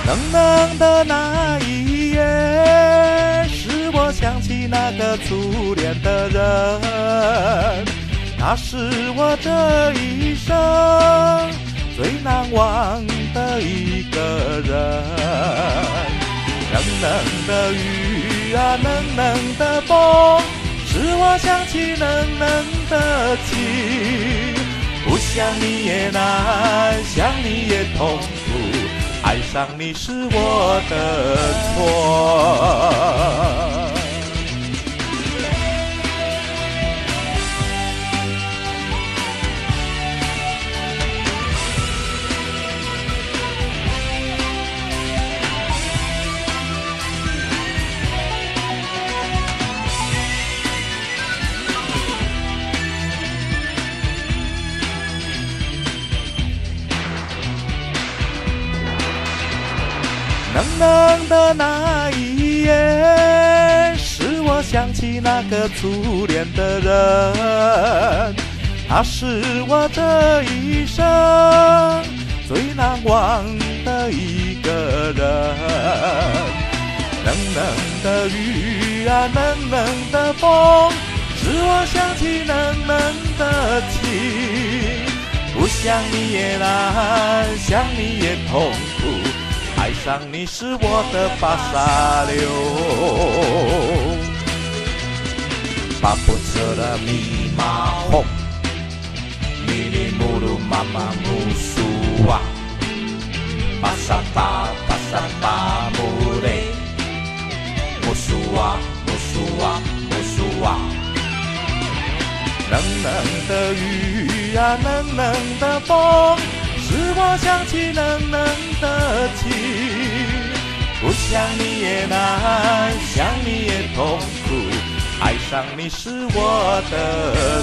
冷冷的那一夜，使我想起那个初恋的人，他是我这一生最难忘的一个人。冷冷的雨啊，冷冷的风，使我想起冷冷的情。不想你也难，想你也痛苦，爱上你是我的错。冷冷的那一夜，使我想起那个初恋的人，他是我这一生最难忘的一个人。冷冷的雨啊，冷冷的风，使我想起冷冷的情。不想你也难，想你也痛苦，爱上你是我的巴沙流。巴布特拉米马哄，米里姆鲁妈妈姆苏瓦，巴沙巴巴沙巴姆雷，姆苏瓦姆苏瓦姆苏瓦。冷冷的雨啊，冷冷的风，使我想起冷冷的情。不想你也难，想你也痛苦，爱上你是我的